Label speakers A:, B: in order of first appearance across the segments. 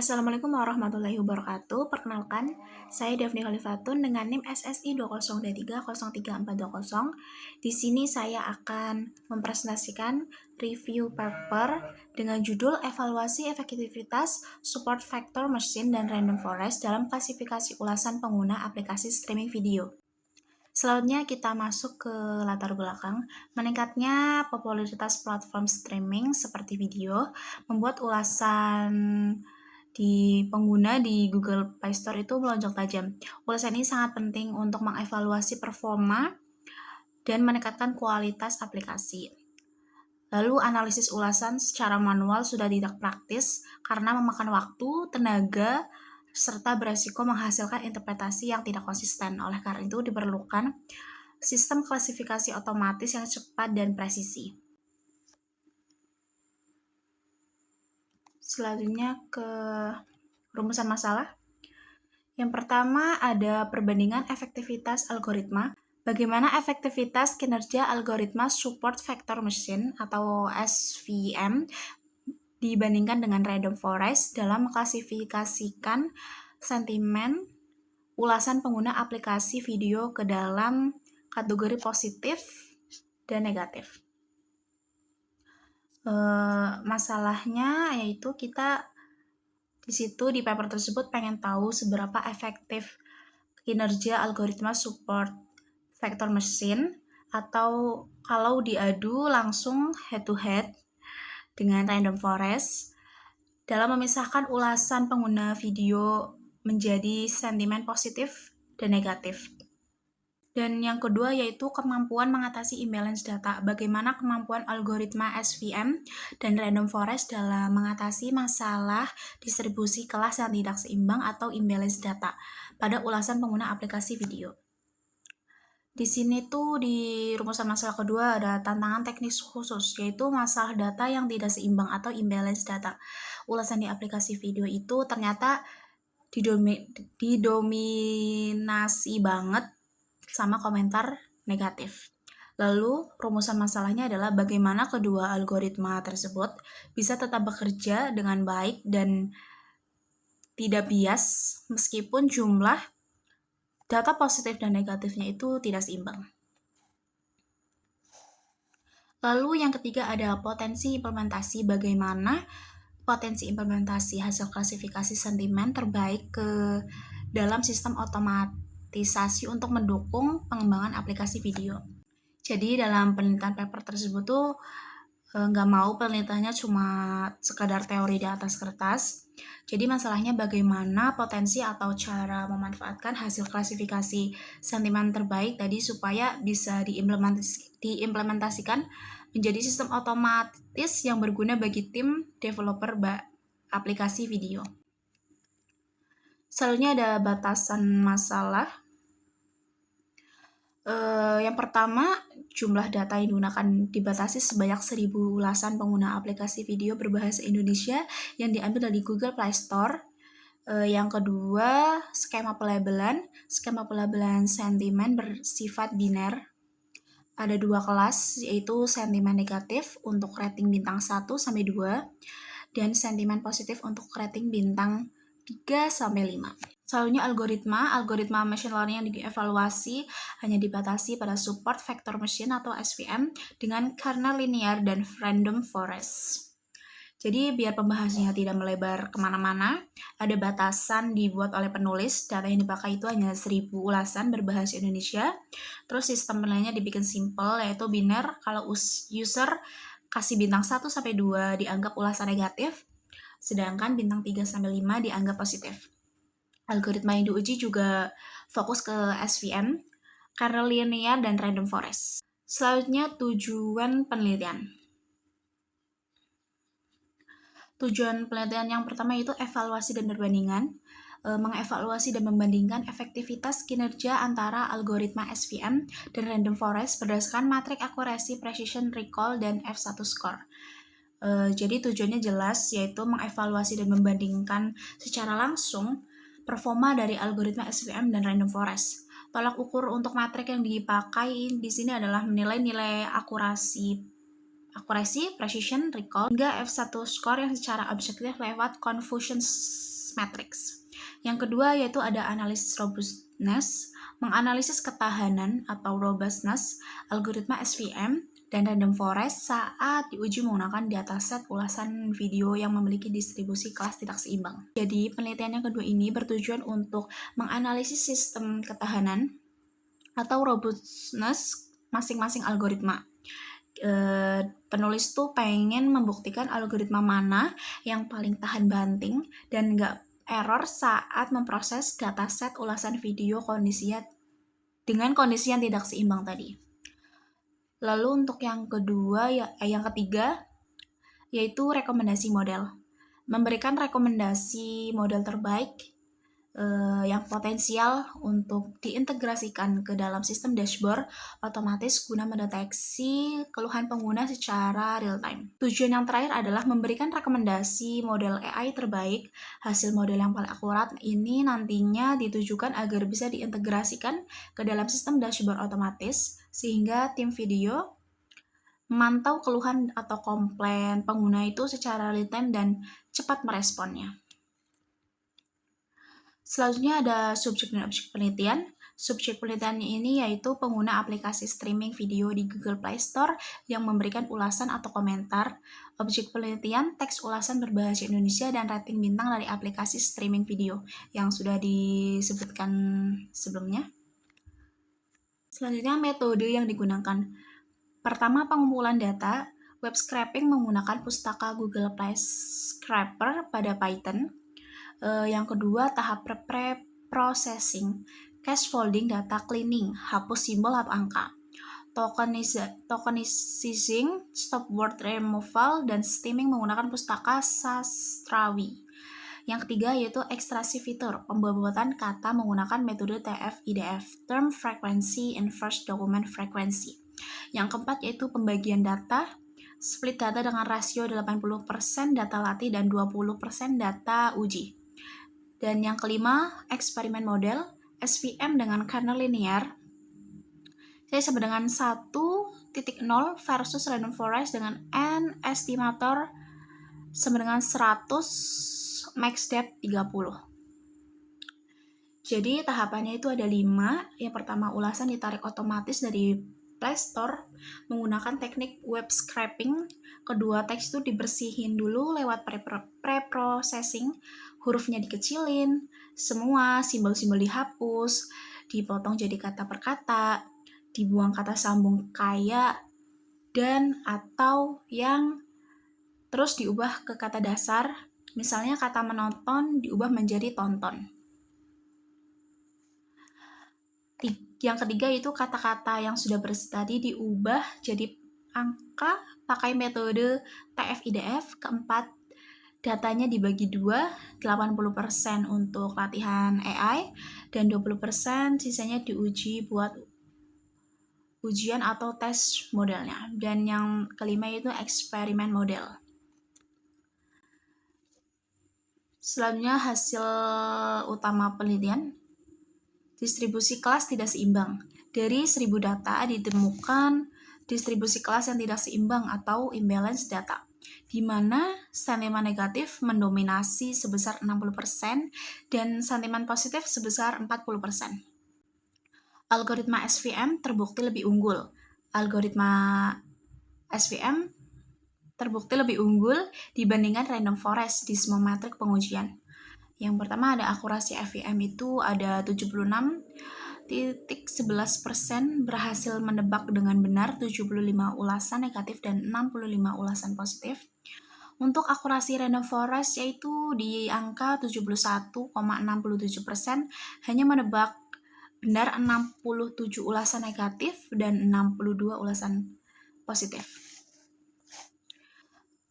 A: Assalamualaikum warahmatullahi wabarakatuh. Perkenalkan, saya Daphne Khalifatun dengan NIM SSI 2023033420. Di sini saya akan mempresentasikan review paper dengan judul Evaluasi Efektivitas Support Vector Machine dan Random Forest dalam klasifikasi ulasan pengguna aplikasi streaming video. Selanjutnya kita masuk ke latar belakang. Meningkatnya popularitas platform streaming seperti video membuat ulasan di pengguna di Google Play Store itu melonjak tajam. Ulasan ini sangat penting untuk mengevaluasi performa dan meningkatkan kualitas aplikasi. Lalu analisis ulasan secara manual sudah tidak praktis karena memakan waktu, tenaga, serta beresiko menghasilkan interpretasi yang tidak konsisten. Oleh karena itu diperlukan sistem klasifikasi otomatis yang cepat dan presisi. Selanjutnya ke rumusan masalah. Yang pertama ada perbandingan efektivitas algoritma. Bagaimana efektivitas kinerja algoritma support vector machine atau SVM dibandingkan dengan random forest dalam mengklasifikasikan sentimen ulasan pengguna aplikasi video ke dalam kategori positif dan negatif. Masalahnya yaitu kita di situ di paper tersebut pengen tahu seberapa efektif kinerja algoritma support vector machine atau kalau diadu langsung head to head dengan random forest dalam memisahkan ulasan pengguna video menjadi sentimen positif dan negatif. Dan yang kedua yaitu kemampuan mengatasi imbalance data. Bagaimana kemampuan algoritma SVM dan random forest dalam mengatasi masalah distribusi kelas yang tidak seimbang atau imbalance data pada ulasan pengguna aplikasi video. Di sini tuh di rumusan masalah kedua ada tantangan teknis khusus, yaitu masalah data yang tidak seimbang atau imbalance data. Ulasan di aplikasi video itu ternyata didominasi banget sama komentar negatif. Lalu rumusan masalahnya adalah bagaimana kedua algoritma tersebut bisa tetap bekerja dengan baik dan tidak bias meskipun jumlah data positif dan negatifnya itu tidak seimbang. Lalu yang ketiga ada potensi implementasi. Bagaimana potensi implementasi hasil klasifikasi sentimen terbaik ke dalam sistem otomatisasi untuk mendukung pengembangan aplikasi video. Jadi dalam penelitian paper tersebut tuh nggak mau penelitiannya cuma sekadar teori di atas kertas. Jadi masalahnya bagaimana potensi atau cara memanfaatkan hasil klasifikasi sentimen terbaik tadi supaya bisa diimplementasikan menjadi sistem otomatis yang berguna bagi tim developer aplikasi video. Selanjutnya ada batasan masalah. Yang pertama, jumlah data yang digunakan dibatasi sebanyak 1.000 ulasan pengguna aplikasi video berbahasa Indonesia yang diambil dari Google Play Store. Yang kedua, skema pelabelan sentimen bersifat biner. Ada 2 kelas, yaitu sentimen negatif untuk rating bintang 1-2 dan sentimen positif untuk rating bintang 3-5. Selanjutnya algoritma machine learning yang dievaluasi hanya dibatasi pada support vector machine atau SVM dengan kernel linear dan random forest. Jadi biar pembahasannya tidak melebar kemana-mana, ada batasan dibuat oleh penulis. Data yang dipakai itu hanya 1.000 ulasan berbahasa Indonesia. Terus sistem penilaiannya dibikin simple, yaitu biner. Kalau user kasih bintang 1-2 dianggap ulasan negatif, sedangkan bintang 3-5 dianggap positif. Algoritma yang diuji juga fokus ke SVM, kernel linear, dan random forest. Selanjutnya tujuan penelitian. Tujuan penelitian yang pertama itu evaluasi dan perbandingan, mengevaluasi dan membandingkan efektivitas kinerja antara algoritma SVM dan random forest berdasarkan matrik akurasi, precision, recall, dan F1 score. Jadi tujuannya jelas, yaitu mengevaluasi dan membandingkan secara langsung performa dari algoritma SVM dan random forest. Tolak ukur untuk matrik yang dipakai di sini adalah menilai nilai akurasi accuracy, precision, recall, hingga F1 score yang secara objektif lewat Confucius Matrix. Yang kedua yaitu ada analisis robustness, menganalisis ketahanan atau robustness algoritma SVM dan random forest saat diuji menggunakan dataset ulasan video yang memiliki distribusi kelas tidak seimbang. Jadi, penelitian yang kedua ini bertujuan untuk menganalisis sistem ketahanan atau robustness masing-masing algoritma. Penulis tuh pengen membuktikan algoritma mana yang paling tahan banting dan nggak error saat memproses dataset ulasan video dengan kondisi yang tidak seimbang tadi. Lalu untuk yang ketiga yaitu rekomendasi model. Memberikan rekomendasi model terbaik yang potensial untuk diintegrasikan ke dalam sistem dashboard otomatis guna mendeteksi keluhan pengguna secara real time. Tujuan yang terakhir adalah memberikan rekomendasi model AI terbaik. Hasil model yang paling akurat ini nantinya ditujukan agar bisa diintegrasikan ke dalam sistem dashboard otomatis sehingga tim video memantau keluhan atau komplain pengguna itu secara real time dan cepat meresponnya. Selanjutnya ada subjek dan objek penelitian. Subjek penelitian ini yaitu pengguna aplikasi streaming video di Google Play Store yang memberikan ulasan atau komentar. Objek penelitian teks ulasan berbahasa Indonesia dan rating bintang dari aplikasi streaming video yang sudah disebutkan sebelumnya. Selanjutnya metode yang digunakan. Pertama, pengumpulan data. Web scraping menggunakan pustaka Google Play Scraper pada Python. Yang kedua, tahap pre-processing. Cache folding, data cleaning, hapus simbol atau angka. Tokenizing, stop word removal, dan steaming menggunakan pustaka Sastrawi. Yang ketiga yaitu ekstraksi fitur, pembobotan kata menggunakan metode TF-IDF, Term Frequency Inverse Document Frequency. Yang keempat yaitu pembagian data, split data dengan rasio 80% data latih dan 20% data uji. Dan yang kelima, eksperimen model, SVM dengan kernel linear. Saya sama dengan 1.0 versus random forest dengan n estimator sama dengan 100, max depth 30. Jadi tahapannya itu ada 5. Yang pertama, ulasan ditarik otomatis dari Play Store menggunakan teknik web scraping. Kedua, teks itu dibersihin dulu lewat pre-processing, hurufnya dikecilin, semua simbol-simbol dihapus, dipotong jadi kata per kata, dibuang kata sambung kayak, dan, atau, yang, terus diubah ke kata dasar, misalnya kata menonton diubah menjadi tonton. Yang ketiga itu kata-kata yang sudah bersih tadi diubah jadi angka pakai metode TF-IDF. Keempat, datanya dibagi 2, 80% untuk latihan AI dan 20% sisanya diuji buat ujian atau tes modelnya. Dan yang kelima itu eksperimen model. Selanjutnya hasil utama penelitian. Distribusi kelas tidak seimbang. Dari 1000 data ditemukan distribusi kelas yang tidak seimbang atau imbalance data, di mana sentimen negatif mendominasi sebesar 60% dan sentimen positif sebesar 40%. Algoritma SVM terbukti lebih unggul. Algoritma SVM terbukti lebih unggul dibandingkan random forest di semua metrik pengujian. Yang pertama ada akurasi SVM itu ada 76.11% berhasil menebak dengan benar 75 ulasan negatif dan 65 ulasan positif. Untuk akurasi random forest yaitu di angka 71,67%, hanya menebak benar 67 ulasan negatif dan 62 ulasan positif.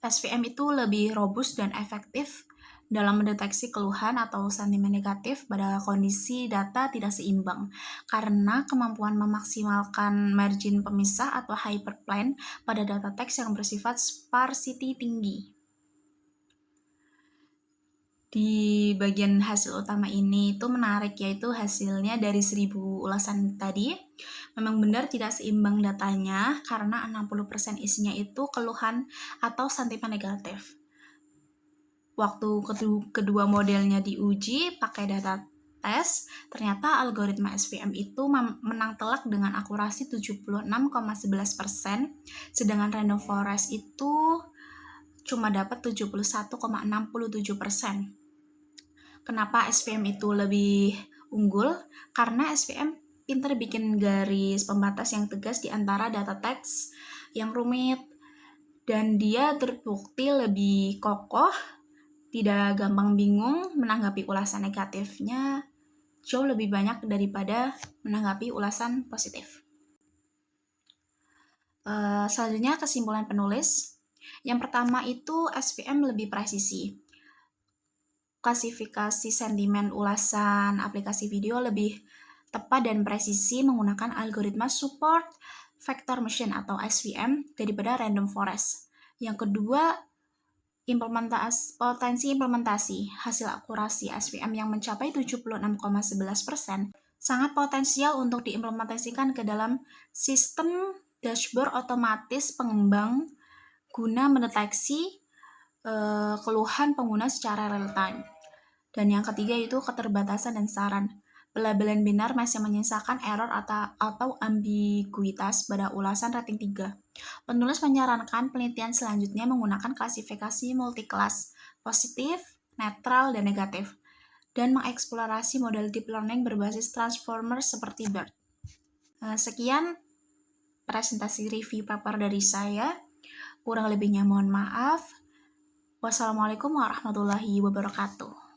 A: SVM itu lebih robust dan efektif dalam mendeteksi keluhan atau sentimen negatif pada kondisi data tidak seimbang karena kemampuan memaksimalkan margin pemisah atau hyperplane pada data teks yang bersifat sparsity tinggi. Di bagian hasil utama ini itu menarik, yaitu hasilnya dari 1000 ulasan tadi Memang benar tidak seimbang datanya karena 60% isinya itu keluhan atau sentimen negatif. Waktu kedua modelnya diuji pakai data tes, ternyata algoritma SVM itu menang telak dengan akurasi 76,11%, sedangkan random forest itu cuma dapat 71,67%. Kenapa SVM itu lebih unggul? Karena SVM pinter bikin garis pembatas yang tegas di antara data teks yang rumit, dan dia terbukti lebih kokoh, tidak gampang bingung, menanggapi ulasan negatifnya jauh lebih banyak daripada menanggapi ulasan positif. Selanjutnya kesimpulan penulis. Yang pertama itu SVM lebih presisi. Klasifikasi sentimen ulasan aplikasi video lebih tepat dan presisi menggunakan algoritma support vector machine atau SVM daripada random forest. Yang kedua, potensi implementasi. Hasil akurasi SVM yang mencapai 76,11% sangat potensial untuk diimplementasikan ke dalam sistem dashboard otomatis pengembang guna mendeteksi keluhan pengguna secara real time. Dan yang ketiga itu keterbatasan dan saran. Pelabelan binar masih menyisakan error atau ambiguitas pada ulasan rating 3. Penulis menyarankan penelitian selanjutnya menggunakan klasifikasi multi-kelas, positif, netral, dan negatif, dan mengeksplorasi model deep learning berbasis transformer seperti BERT. Sekian presentasi review paper dari saya. Kurang lebihnya mohon maaf. Wassalamualaikum warahmatullahi wabarakatuh.